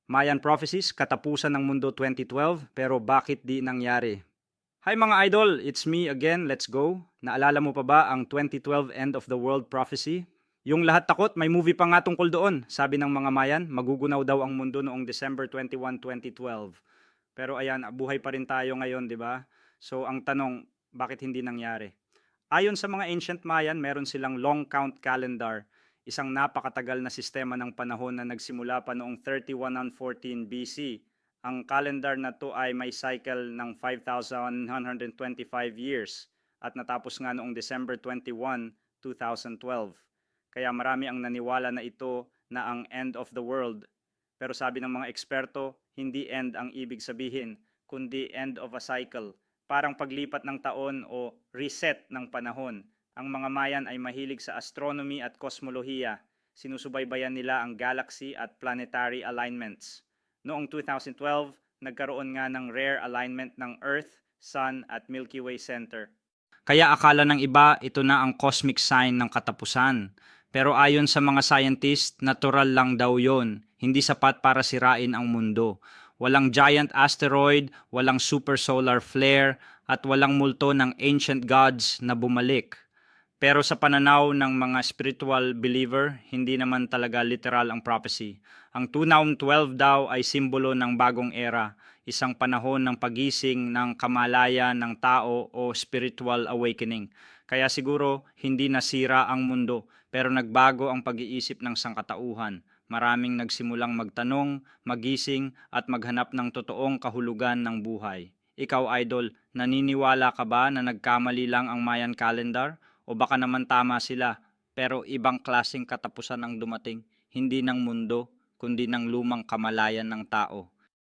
Mayan Prophecies, Katapusan ng Mundo 2012, pero bakit di nangyari? Hi mga idol, it's me again, let's go. Naalala mo pa ba ang 2012 End of the World Prophecy? Yung lahat takot, may movie pa nga tungkol doon. Sabi ng mga Mayan, magugunaw daw ang mundo noong December 21, 2012. Pero ayan, buhay pa rin tayo ngayon, di ba? So ang tanong, bakit hindi nangyari? Ayon sa mga ancient Mayan, meron silang long count calendar, isang napakatagal na sistema ng panahon na nagsimula pa noong 3114 BC. Ang calendar na to ay may cycle ng 5,125 years at natapos nga noong December 21, 2012. Kaya marami ang naniwala na ito na ang end of the world. Pero sabi ng mga eksperto, hindi end ang ibig sabihin, kundi end of a cycle, parang paglipat ng taon o reset ng panahon. Ang mga Mayan ay mahilig sa astronomy at kosmolohiya. Sinusubaybayan nila ang galaxy at planetary alignments. Noong 2012, nagkaroon nga ng rare alignment ng Earth, Sun at Milky Way Center. Kaya akala ng iba ito na ang cosmic sign ng katapusan. Pero ayon sa mga scientist, natural lang daw yon, hindi sapat para sirain ang mundo. Walang giant asteroid, walang super solar flare, at walang multo ng ancient gods na bumalik. Pero sa pananaw ng mga spiritual believer, hindi naman talaga literal ang prophecy. Ang 2012 daw ay simbolo ng bagong era, isang panahon ng pagising ng kamalayan ng tao o spiritual awakening. Kaya siguro hindi nasira ang mundo, pero nagbago ang pag-iisip ng sangkatauhan. Maraming nagsimulang magtanong, magising at maghanap ng totoong kahulugan ng buhay. Ikaw, idol, naniniwala ka ba na nagkamali lang ang Mayan calendar? O baka naman tama sila, pero ibang klaseng katapusan ang dumating, hindi ng mundo, kundi ng lumang kamalayan ng tao?